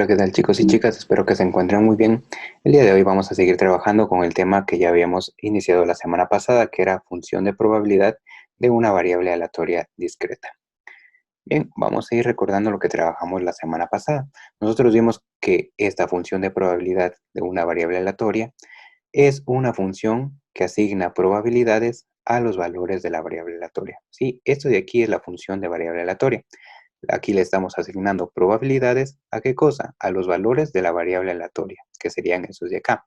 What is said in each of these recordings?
Hola, ¿qué tal chicos y chicas? Espero que se encuentren muy bien. El día de hoy vamos a seguir trabajando con el tema que ya habíamos iniciado la semana pasada, que era función de probabilidad de una variable aleatoria discreta. Bien, vamos a ir recordando lo que trabajamos la semana pasada. Nosotros vimos que esta función de probabilidad de una variable aleatoria es una función que asigna probabilidades a los valores de la variable aleatoria. Sí, esto de aquí es la función de variable aleatoria. Aquí le estamos asignando probabilidades, ¿a qué cosa? A los valores de la variable aleatoria, que serían esos de acá.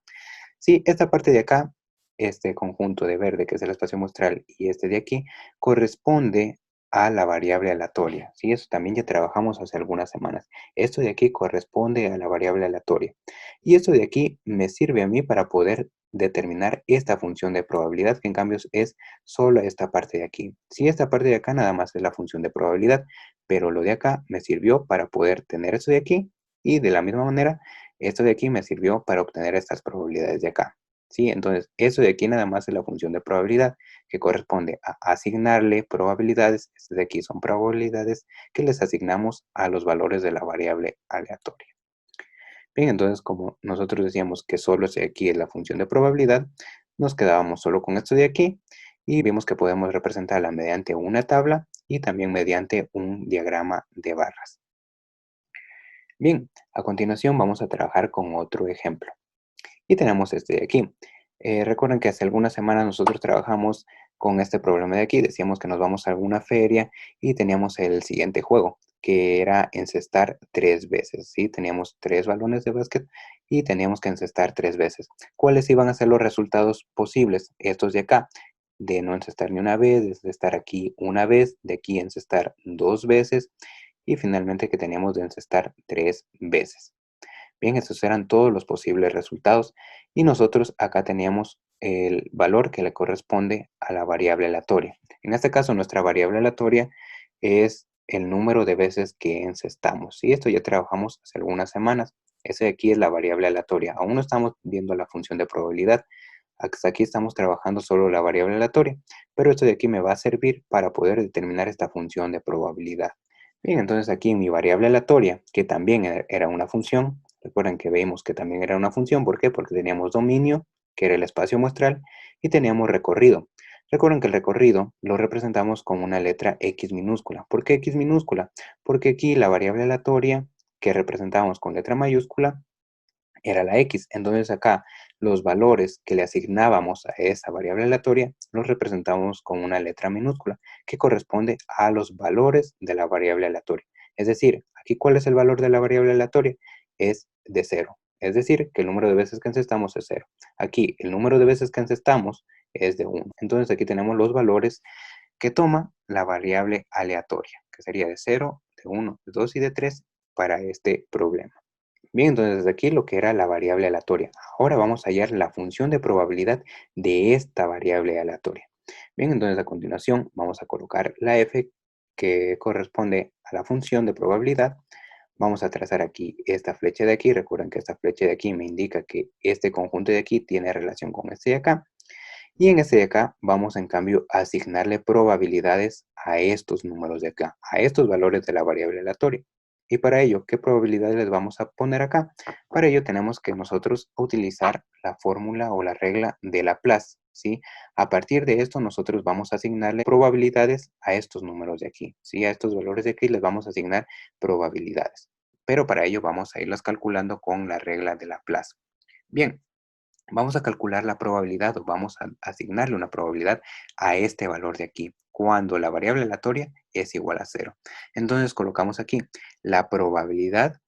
Sí, esta parte de acá, este conjunto de verde, que es el espacio muestral, y este de aquí, corresponde a la variable aleatoria. Sí, eso también ya trabajamos hace algunas semanas. Esto de aquí corresponde a la variable aleatoria. Y esto de aquí me sirve a mí para poder determinar esta función de probabilidad, que en cambio es solo esta parte de aquí. Sí, esta parte de acá nada más es la función de probabilidad, pero lo de acá me sirvió para poder tener esto de aquí, y de la misma manera esto de aquí me sirvió para obtener estas probabilidades de acá. ¿Sí? Entonces, eso de aquí nada más es la función de probabilidad, que corresponde a asignarle probabilidades. Estas de aquí son probabilidades que les asignamos a los valores de la variable aleatoria. Bien, entonces como nosotros decíamos que solo ese de aquí es la función de probabilidad, nos quedábamos solo con esto de aquí y vimos que podemos representarla mediante una tabla y también mediante un diagrama de barras. Bien, a continuación vamos a trabajar con otro ejemplo. Y tenemos este de aquí. Recuerden que hace algunas semanas nosotros trabajamos con este problema de aquí. Decíamos que nos vamos a alguna feria y teníamos el siguiente juego, que era encestar 3 veces, ¿sí? Teníamos 3 balones de básquet y teníamos que encestar 3 veces. ¿Cuáles iban a ser los resultados posibles? Estos de acá, de no encestar ni una vez, de encestar aquí una vez, de aquí encestar 2 veces y finalmente que teníamos de encestar 3 veces. Bien, estos eran todos los posibles resultados y nosotros acá teníamos el valor que le corresponde a la variable aleatoria. En este caso, nuestra variable aleatoria es el número de veces que encestamos. Y esto ya trabajamos hace algunas semanas. Ese de aquí es la variable aleatoria. Aún no estamos viendo la función de probabilidad. Hasta aquí estamos trabajando solo la variable aleatoria. Pero esto de aquí me va a servir para poder determinar esta función de probabilidad. Bien, entonces aquí en mi variable aleatoria, que también era una función, recuerden que vimos que también era una función, ¿por qué? Porque teníamos dominio, que era el espacio muestral, y teníamos recorrido. Recuerden que el recorrido lo representamos con una letra X minúscula. ¿Por qué X minúscula? Porque aquí la variable aleatoria que representamos con letra mayúscula era la X. Entonces acá los valores que le asignábamos a esa variable aleatoria los representamos con una letra minúscula que corresponde a los valores de la variable aleatoria. Es decir, aquí ¿cuál es el valor de la variable aleatoria? Es de 0. Es decir, que el número de veces que encestamos es 0. Aquí el número de veces que encestamos es de 1. Entonces aquí tenemos los valores que toma la variable aleatoria, que sería de 0, de 1, de 2 y de 3 para este problema. Bien, entonces desde aquí lo que era la variable aleatoria. Ahora vamos a hallar la función de probabilidad de esta variable aleatoria. Bien, entonces a continuación vamos a colocar la f que corresponde a la función de probabilidad. Vamos a trazar aquí esta flecha de aquí. Recuerden que esta flecha de aquí me indica que este conjunto de aquí tiene relación con este de acá. Y en este de acá vamos en cambio a asignarle probabilidades a estos números de acá, a estos valores de la variable aleatoria. Y para ello, ¿qué probabilidades les vamos a poner acá? Para ello tenemos que nosotros utilizar la fórmula o la regla de Laplace, ¿sí? A partir de esto nosotros vamos a asignarle probabilidades a estos números de aquí, ¿sí? A estos valores de aquí les vamos a asignar probabilidades. Pero para ello vamos a irlas calculando con la regla de Laplace. Bien, vamos a calcular la probabilidad o vamos a asignarle una probabilidad a este valor de aquí, cuando la variable aleatoria es igual a 0. Entonces colocamos aquí la probabilidad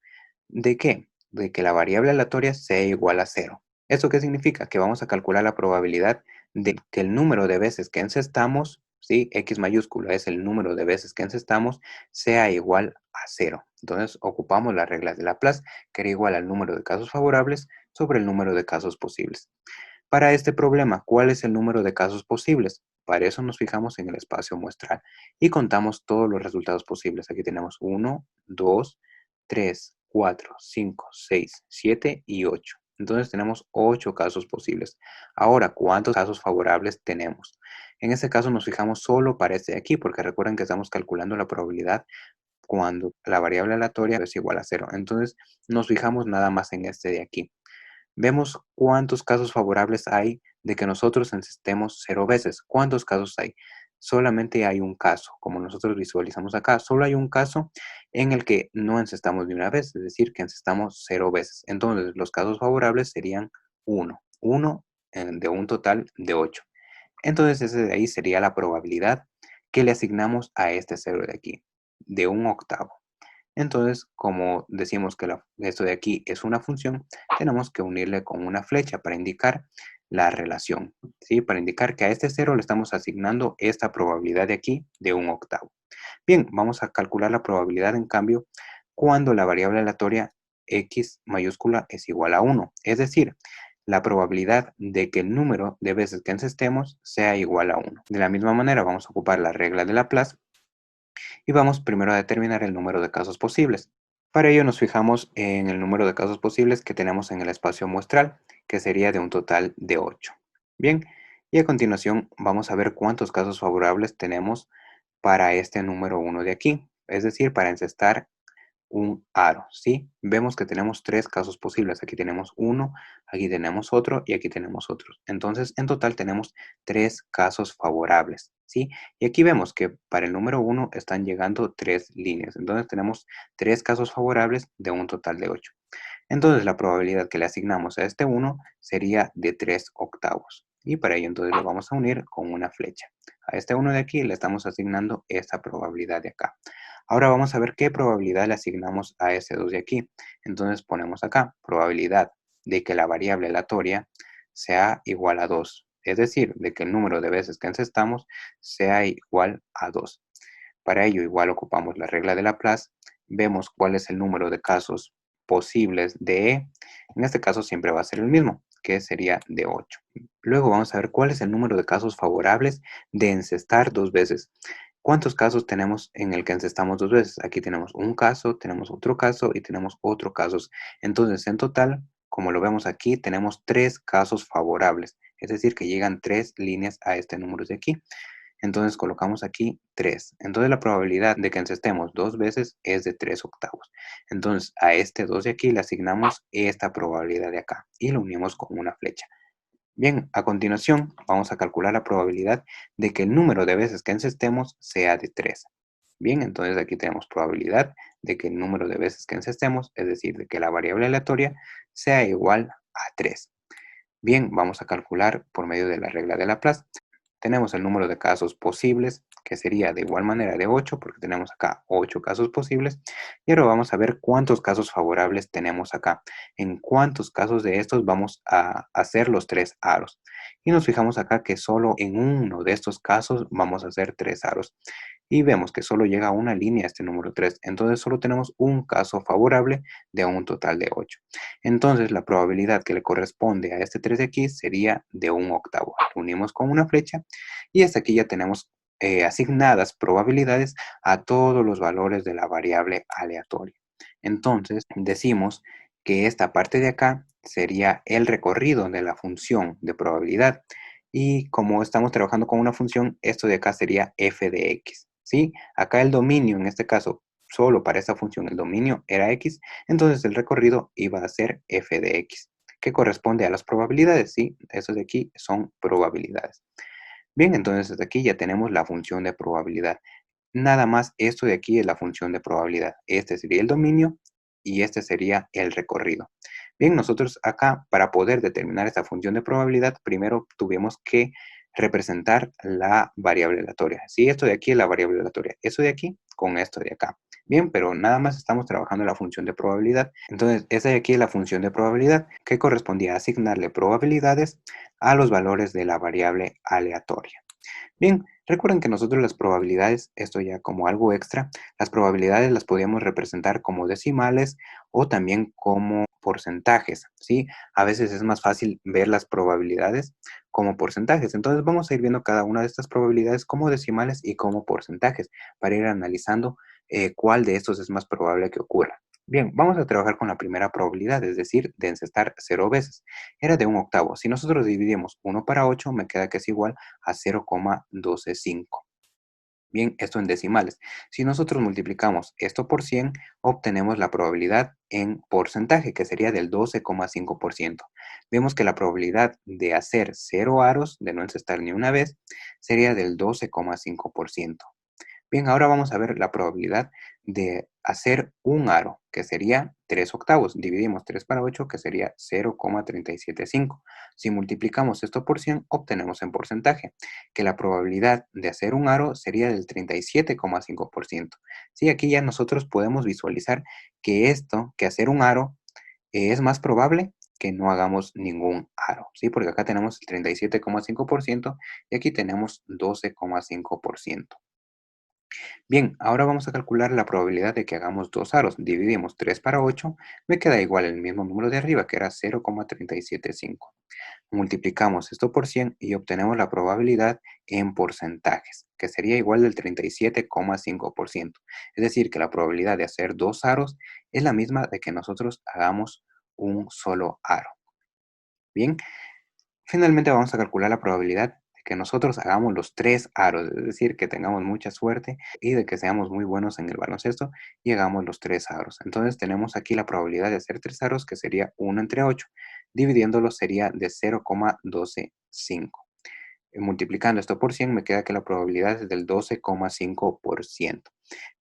¿de qué? De que la variable aleatoria sea igual a 0. ¿Eso qué significa? Que vamos a calcular la probabilidad de que el número de veces que encestamos, ¿sí? X mayúscula es el número de veces que encestamos, sea igual a 0. Entonces ocupamos las reglas de Laplace, que era igual al número de casos favorables sobre el número de casos posibles. Para este problema, ¿cuál es el número de casos posibles? Para eso nos fijamos en el espacio muestral y contamos todos los resultados posibles. Aquí tenemos 1, 2, 3, 4, 5, 6, 7 y 8. Entonces tenemos 8 casos posibles. Ahora, ¿cuántos casos favorables tenemos? En este caso nos fijamos solo para este de aquí, porque recuerden que estamos calculando la probabilidad cuando la variable aleatoria es igual a cero. Entonces nos fijamos nada más en este de aquí. Vemos cuántos casos favorables hay de que nosotros encestemos 0 veces. ¿Cuántos casos hay? Solamente hay un caso, como nosotros visualizamos acá, solo hay un caso en el que no encestamos ni una vez, es decir, que encestamos 0 veces. Entonces, los casos favorables serían uno de un total de 8. Entonces, ese de ahí sería la probabilidad que le asignamos a este cero de aquí, de un octavo. Entonces, como decimos que esto de aquí es una función, tenemos que unirle con una flecha para indicar la relación, ¿sí? Para indicar que a este cero le estamos asignando esta probabilidad de aquí de un octavo. Bien, vamos a calcular la probabilidad en cambio cuando la variable aleatoria x mayúscula es igual a 1. Es decir, la probabilidad de que el número de veces que encestemos sea igual a 1. De la misma manera vamos a ocupar la regla de Laplace y vamos primero a determinar el número de casos posibles. Para ello nos fijamos en el número de casos posibles que tenemos en el espacio muestral, que sería de un total de 8. Bien, y a continuación vamos a ver cuántos casos favorables tenemos para este número 1 de aquí, es decir, para encestar un aro, ¿sí? Vemos que tenemos tres casos posibles. Aquí tenemos uno, aquí tenemos otro y aquí tenemos otro. Entonces, en total tenemos tres casos favorables, ¿sí? Y aquí vemos que para el número uno están llegando tres líneas. Entonces, tenemos tres casos favorables de un total de 8. Entonces, la probabilidad que le asignamos a este uno sería de 3 octavos. Y para ello, entonces, lo vamos a unir con una flecha. A este uno de aquí le estamos asignando esta probabilidad de acá. Ahora vamos a ver qué probabilidad le asignamos a ese 2 de aquí. Entonces ponemos acá, probabilidad de que la variable aleatoria sea igual a 2. Es decir, de que el número de veces que encestamos sea igual a 2. Para ello, igual ocupamos la regla de Laplace, vemos cuál es el número de casos posibles de E. En este caso siempre va a ser el mismo, que sería de 8. Luego vamos a ver cuál es el número de casos favorables de encestar dos veces. ¿Cuántos casos tenemos en el que encestamos dos veces? Aquí tenemos un caso, tenemos otro caso y tenemos otro caso. Entonces, en total, como lo vemos aquí, tenemos tres casos favorables. Es decir, que llegan tres líneas a este número de aquí. Entonces colocamos aquí 3. Entonces la probabilidad de que encestemos dos veces es de 3 octavos. Entonces a este 2 de aquí le asignamos esta probabilidad de acá y lo unimos con una flecha. Bien, a continuación vamos a calcular la probabilidad de que el número de veces que encestemos sea de 3. Bien, entonces aquí tenemos probabilidad de que el número de veces que encestemos, es decir, de que la variable aleatoria sea igual a 3. Bien, vamos a calcular por medio de la regla de Laplace. Tenemos el número de casos posibles, que sería de igual manera de 8, porque tenemos acá 8 casos posibles. Y ahora vamos a ver cuántos casos favorables tenemos acá. En cuántos casos de estos vamos a hacer los tres aros. Y nos fijamos acá que solo en uno de estos casos vamos a hacer tres aros. Y vemos que solo llega una línea a este número 3. Entonces solo tenemos un caso favorable de un total de 8. Entonces la probabilidad que le corresponde a este 3 de aquí sería de un octavo. Lo unimos con una flecha y hasta aquí ya tenemos asignadas probabilidades a todos los valores de la variable aleatoria. Entonces decimos que esta parte de acá sería el recorrido de la función de probabilidad. Y como estamos trabajando con una función, esto de acá sería f de x, ¿sí? Acá el dominio, en este caso, solo para esta función el dominio era x, entonces el recorrido iba a ser f de x, que corresponde a las probabilidades, ¿sí? Estos de aquí son probabilidades. Bien, entonces desde aquí ya tenemos la función de probabilidad. Nada más esto de aquí es la función de probabilidad. Este sería el dominio y este sería el recorrido. Bien, nosotros acá para poder determinar esta función de probabilidad, primero tuvimos que representar la variable aleatoria. Sí, esto de aquí es la variable aleatoria. Esto de aquí con esto de acá. Bien, pero nada más estamos trabajando en la función de probabilidad. Entonces, esta de aquí es la función de probabilidad que correspondía a asignarle probabilidades a los valores de la variable aleatoria. Bien, recuerden que nosotros las probabilidades, esto ya como algo extra, las probabilidades las podíamos representar como decimales o también como porcentajes, ¿sí? A veces es más fácil ver las probabilidades como porcentajes. Entonces vamos a ir viendo cada una de estas probabilidades como decimales y como porcentajes para ir analizando cuál de estos es más probable que ocurra. Bien, vamos a trabajar con la primera probabilidad, es decir, de encestar 0 veces. Era de un octavo. Si nosotros dividimos 1 para 8, me queda que es igual a 0,125. Bien, esto en decimales. Si nosotros multiplicamos esto por 100, obtenemos la probabilidad en porcentaje, que sería del 12,5%. Vemos que la probabilidad de hacer 0 aros, de no encestar ni una vez, sería del 12,5%. Bien, ahora vamos a ver la probabilidad de hacer un aro, que sería 3 octavos. Dividimos 3 para 8, que sería 0,375. Si multiplicamos esto por 100, obtenemos en porcentaje, que la probabilidad de hacer un aro sería del 37,5%. Sí, aquí ya nosotros podemos visualizar que que hacer un aro, es más probable que no hagamos ningún aro, ¿sí? Porque acá tenemos el 37,5% y aquí tenemos 12,5%. Bien, ahora vamos a calcular la probabilidad de que hagamos dos aros. Dividimos 3 para 8, me queda igual el mismo número de arriba, que era 0,375. Multiplicamos esto por 100 y obtenemos la probabilidad en porcentajes, que sería igual del 37,5%. Es decir, que la probabilidad de hacer dos aros es la misma de que nosotros hagamos un solo aro. Bien, finalmente vamos a calcular la probabilidad de que nosotros hagamos los tres aros, es decir, que tengamos mucha suerte y de que seamos muy buenos en el baloncesto y hagamos los tres aros. Entonces tenemos aquí la probabilidad de hacer tres aros, que sería 1 entre 8. Dividiéndolo sería de 0,125. Multiplicando esto por 100 me queda que la probabilidad es del 12,5%.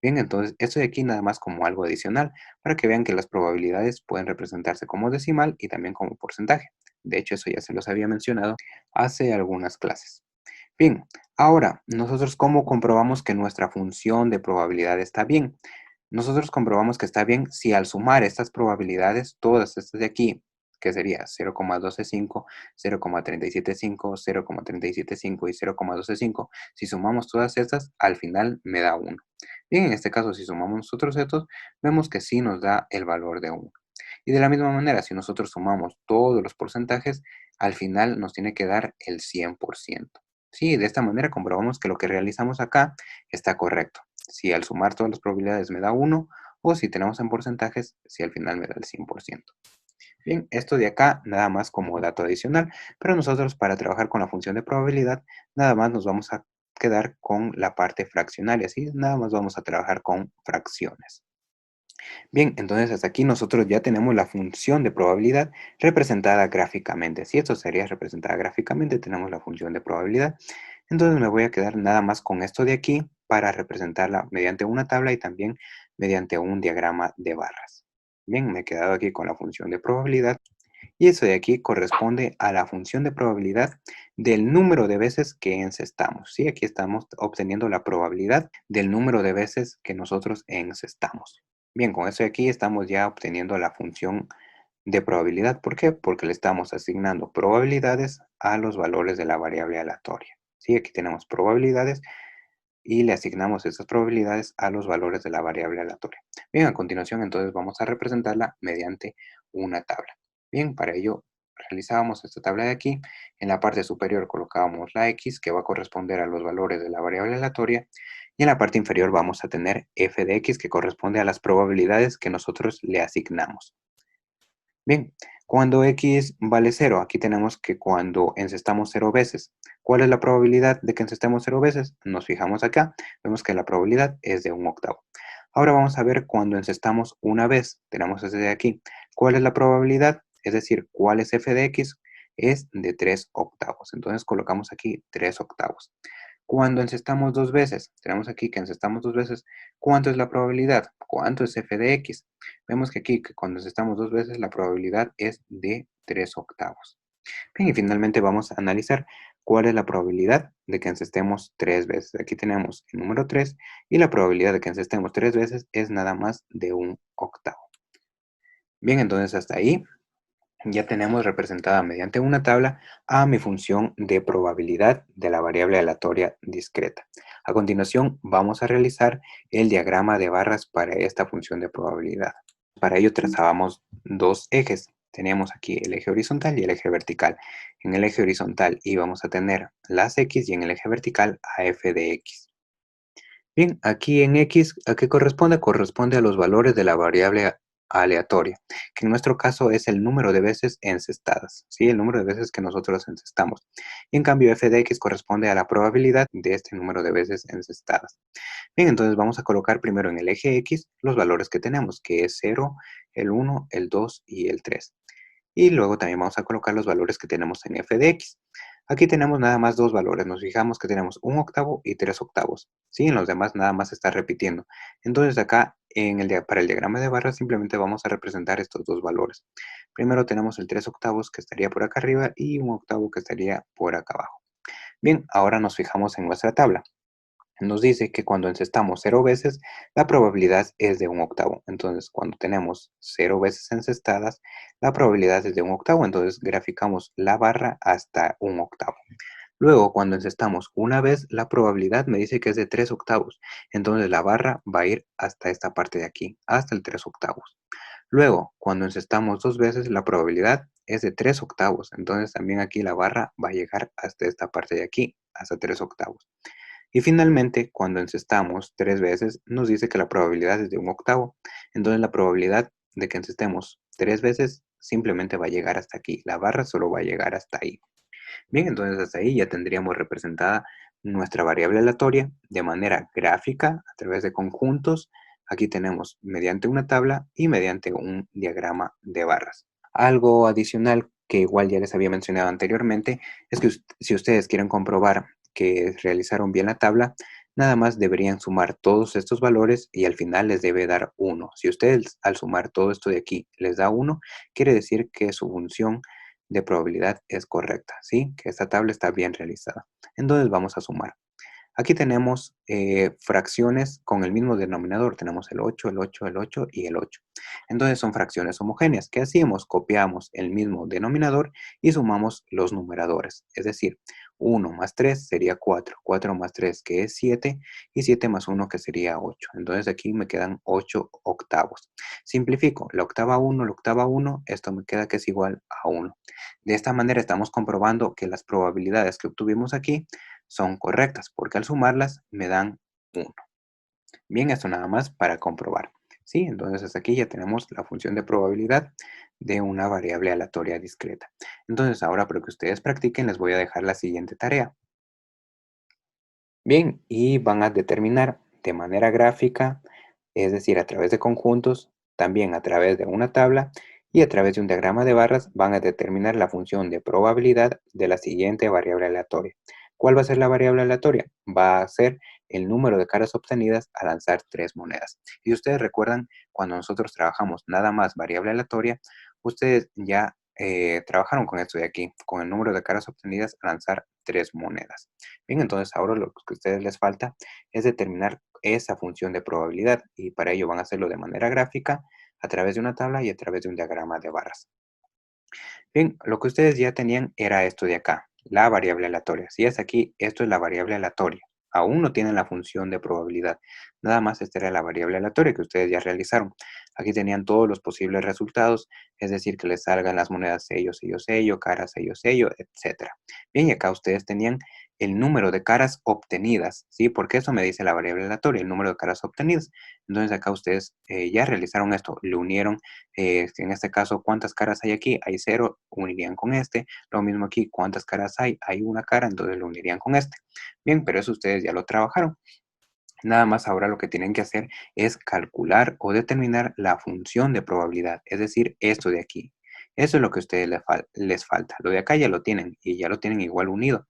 Bien, entonces esto de aquí nada más como algo adicional para que vean que las probabilidades pueden representarse como decimal y también como porcentaje. De hecho, eso ya se los había mencionado hace algunas clases. Bien, ahora, nosotros cómo comprobamos que nuestra función de probabilidad está bien. Nosotros comprobamos que está bien si al sumar estas probabilidades, todas estas de aquí, que sería 0,125, 0,375, 0,375 y 0,125, si sumamos todas estas, al final me da 1. Bien, en este caso, si sumamos nosotros estos, vemos que sí nos da el valor de 1. Y de la misma manera, si nosotros sumamos todos los porcentajes, al final nos tiene que dar el 100%. Sí, de esta manera comprobamos que lo que realizamos acá está correcto. Si al sumar todas las probabilidades me da 1, o si tenemos en porcentajes, si al final me da el 100%. Bien, esto de acá nada más como dato adicional, pero nosotros para trabajar con la función de probabilidad, nada más nos vamos a quedar con la parte fraccionaria, ¿sí? Nada más vamos a trabajar con fracciones. Bien, entonces hasta aquí nosotros ya tenemos la función de probabilidad representada gráficamente. Si esto sería representada gráficamente, tenemos la función de probabilidad. Entonces me voy a quedar nada más con esto de aquí para representarla mediante una tabla y también mediante un diagrama de barras. Bien, me he quedado aquí con la función de probabilidad y eso de aquí corresponde a la función de probabilidad del número de veces que encestamos. ¿Sí? Aquí estamos obteniendo la probabilidad del número de veces que nosotros encestamos. Bien, con eso de aquí estamos ya obteniendo la función de probabilidad. ¿Por qué? Porque le estamos asignando probabilidades a los valores de la variable aleatoria. ¿Sí? Aquí tenemos probabilidades y le asignamos esas probabilidades a los valores de la variable aleatoria. Bien, a continuación entonces vamos a representarla mediante una tabla. Bien, para ello realizábamos esta tabla de aquí. En la parte superior colocábamos la x, que va a corresponder a los valores de la variable aleatoria, y en la parte inferior vamos a tener f de x, que corresponde a las probabilidades que nosotros le asignamos. Bien, cuando x vale 0, aquí tenemos que cuando encestamos 0 veces, ¿cuál es la probabilidad de que encestemos 0 veces? Nos fijamos acá, vemos que la probabilidad es de 1/8. Ahora vamos a ver cuando encestamos una vez, tenemos ese de aquí. ¿Cuál es la probabilidad? Es decir, ¿cuál es f de x? Es de 3/8. Entonces colocamos aquí 3/8. Cuando encestamos dos veces, tenemos aquí que encestamos dos veces, ¿cuánto es la probabilidad? ¿Cuánto es f de x? Vemos que aquí, que cuando encestamos dos veces, la probabilidad es de 3/8. Bien, y finalmente vamos a analizar cuál es la probabilidad de que encestemos tres veces. Aquí tenemos el número 3 y la probabilidad de que encestemos tres veces es nada más de 1/8. Bien, entonces hasta ahí ya tenemos representada mediante una tabla a mi función de probabilidad de la variable aleatoria discreta. A continuación vamos a realizar el diagrama de barras para esta función de probabilidad. Para ello trazábamos dos ejes. Tenemos aquí el eje horizontal y el eje vertical. En el eje horizontal íbamos a tener las x y en el eje vertical a f de x. Bien, aquí en x, ¿a qué corresponde? Corresponde a los valores de la variable aleatoria, que en nuestro caso es el número de veces encestadas, ¿sí? El número de veces que nosotros encestamos. Y en cambio f de x corresponde a la probabilidad de este número de veces encestadas. Bien, entonces vamos a colocar primero en el eje X los valores que tenemos, que es 0, el 1, el 2 y el 3. Y luego también vamos a colocar los valores que tenemos en f de x. Aquí tenemos nada más dos valores. Nos fijamos que tenemos un octavo y 3 octavos. ¿Sí? En los demás nada más se está repitiendo. Entonces acá para el diagrama de barras simplemente vamos a representar estos dos valores. Primero tenemos el 3 octavos que estaría por acá arriba y un octavo que estaría por acá abajo. Bien, ahora nos fijamos en nuestra tabla. Nos dice que cuando encestamos 0 veces, la probabilidad es de un octavo. Entonces, cuando tenemos 0 veces encestadas, la probabilidad es de un octavo. Entonces, graficamos la barra hasta un octavo. Luego, cuando encestamos una vez, la probabilidad me dice que es de 3 octavos. Entonces, la barra va a ir hasta esta parte de aquí, hasta el 3 octavos. Luego, cuando encestamos dos veces, la probabilidad es de 3 octavos. Entonces, también aquí la barra va a llegar hasta esta parte de aquí, hasta 3 octavos. Y finalmente, cuando encestamos 3 veces, nos dice que la probabilidad es de un octavo. Entonces la probabilidad de que encestemos 3 veces simplemente va a llegar hasta aquí. La barra solo va a llegar hasta ahí. Bien, entonces hasta ahí ya tendríamos representada nuestra variable aleatoria de manera gráfica a través de conjuntos. Aquí tenemos mediante una tabla y mediante un diagrama de barras. Algo adicional que igual ya les había mencionado anteriormente es que si ustedes quieren comprobar que realizaron bien la tabla, nada más deberían sumar todos estos valores y al final les debe dar 1. Si ustedes al sumar todo esto de aquí les da 1, quiere decir que su función de probabilidad es correcta, ¿sí? Que esta tabla está bien realizada. Entonces vamos a sumar. Aquí tenemos fracciones con el mismo denominador. Tenemos el 8, el 8, el 8 y el 8. Entonces son fracciones homogéneas. ¿Qué hacemos? Copiamos el mismo denominador y sumamos los numeradores. Es decir, 1 más 3 sería 4. 4 más 3 que es 7 y 7 más 1 que sería 8. Entonces aquí me quedan 8 octavos. Simplifico. La octava 1, esto me queda que es igual a 1. De esta manera estamos comprobando que las probabilidades que obtuvimos aquí son correctas, porque al sumarlas me dan 1. Bien, esto nada más para comprobar. ¿Sí? Entonces hasta aquí ya tenemos la función de probabilidad de una variable aleatoria discreta. Entonces ahora para que ustedes practiquen les voy a dejar la siguiente tarea. Bien, y van a determinar de manera gráfica, es decir, a través de conjuntos, también a través de una tabla y a través de un diagrama de barras, van a determinar la función de probabilidad de la siguiente variable aleatoria. ¿Cuál va a ser la variable aleatoria? Va a ser el número de caras obtenidas al lanzar 3 monedas. Y ustedes recuerdan, cuando nosotros trabajamos nada más variable aleatoria, ustedes ya trabajaron con esto de aquí, con el número de caras obtenidas al lanzar 3 monedas. Bien, entonces ahora lo que a ustedes les falta es determinar esa función de probabilidad y para ello van a hacerlo de manera gráfica a través de una tabla y a través de un diagrama de barras. Bien, lo que ustedes ya tenían era esto de acá, la variable aleatoria. Si es aquí, esto es la variable aleatoria. Aún no tienen la función de probabilidad. Nada más esta era la variable aleatoria que ustedes ya realizaron. Aquí tenían todos los posibles resultados, es decir, que les salgan las monedas sello, sello, sello, cara, sello, sello, etc. Bien, y acá ustedes tenían el número de caras obtenidas, ¿sí? Porque eso me dice la variable aleatoria, el número de caras obtenidas. Entonces acá ustedes ya realizaron esto, le unieron en este caso, ¿cuántas caras hay aquí? Hay 0, unirían con este. Lo mismo aquí, ¿cuántas caras hay? Hay una cara, entonces lo unirían con este. Bien, pero eso ustedes ya lo trabajaron. Nada más ahora lo que tienen que hacer es calcular o determinar la función de probabilidad, es decir, esto de aquí. Eso es lo que a ustedes les falta. Lo de acá ya lo tienen y ya lo tienen igual unido.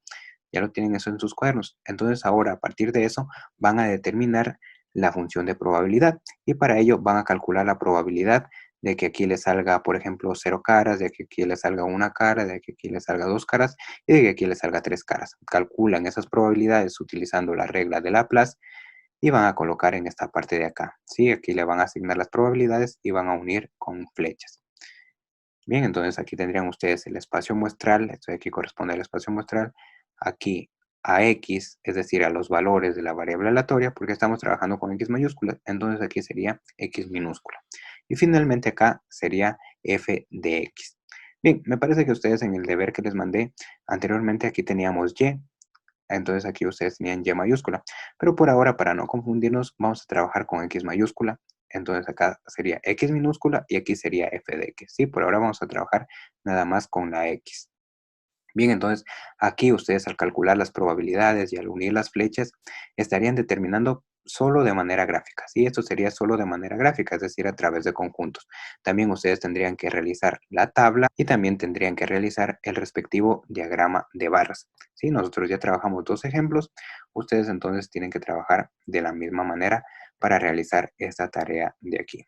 Ya lo tienen eso en sus cuadernos. Entonces ahora a partir de eso van a determinar la función de probabilidad y para ello van a calcular la probabilidad de que aquí le salga, por ejemplo, 0 caras, de que aquí le salga una cara, de que aquí le salga 2 caras y de que aquí le salga 3 caras. Calculan esas probabilidades utilizando la regla de Laplace y van a colocar en esta parte de acá. ¿Sí? Aquí le van a asignar las probabilidades y van a unir con flechas. Bien, entonces aquí tendrían ustedes el espacio muestral, esto de aquí corresponde al espacio muestral, aquí a x, es decir, a los valores de la variable aleatoria, porque estamos trabajando con x mayúscula, entonces aquí sería x minúscula. Y finalmente acá sería f de x. Bien, me parece que ustedes en el deber que les mandé anteriormente aquí teníamos y, entonces aquí ustedes tenían y mayúscula, pero por ahora para no confundirnos vamos a trabajar con x mayúscula. entonces acá sería X minúscula y aquí sería f de X, ¿sí? Por ahora vamos a trabajar nada más con la X. Bien, entonces aquí ustedes al calcular las probabilidades y al unir las flechas estarían determinando solo de manera gráfica, ¿sí? Esto sería solo de manera gráfica, es decir, a través de conjuntos. También ustedes tendrían que realizar la tabla y también tendrían que realizar el respectivo diagrama de barras, ¿sí? Nosotros ya trabajamos dos ejemplos, ustedes entonces tienen que trabajar de la misma manera para realizar esta tarea de aquí.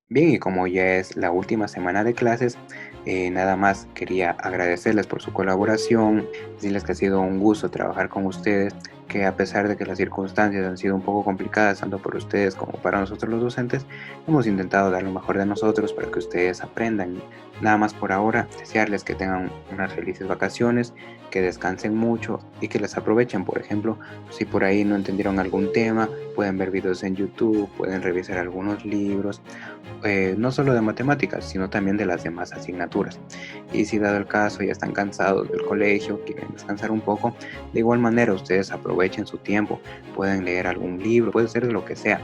Bien, y como ya es la última semana de clases, nada más quería agradecerles por su colaboración, decirles que ha sido un gusto trabajar con ustedes, que a pesar de que las circunstancias han sido un poco complicadas, tanto para ustedes como para nosotros los docentes, hemos intentado dar lo mejor de nosotros para que ustedes aprendan. Nada más por ahora, desearles que tengan unas felices vacaciones, que descansen mucho y que les aprovechen. Por ejemplo, si por ahí no entendieron algún tema, pueden ver videos en YouTube, pueden revisar algunos libros, no solo de matemáticas, sino también de las demás asignaturas. Y si dado el caso ya están cansados del colegio, quieren descansar un poco, de igual manera ustedes aprovechen su tiempo, pueden leer algún libro, puede ser de lo que sea.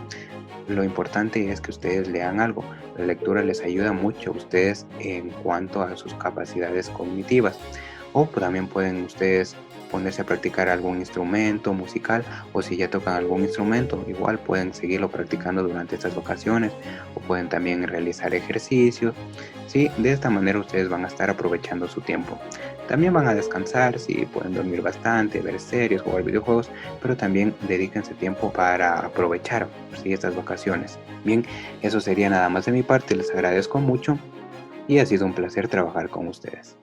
Lo importante es que ustedes lean algo. La lectura les ayuda mucho a ustedes en cuanto a sus capacidades cognitivas. O también pueden ustedes ponerse a practicar algún instrumento musical, o si ya tocan algún instrumento, igual pueden seguirlo practicando durante estas vacaciones, o pueden también realizar ejercicios. Sí, de esta manera ustedes van a estar aprovechando su tiempo. También van a descansar, sí, pueden dormir bastante, ver series, jugar videojuegos, pero también dedíquense tiempo para aprovechar, sí, estas vacaciones. Bien, eso sería nada más de mi parte, les agradezco mucho y ha sido un placer trabajar con ustedes.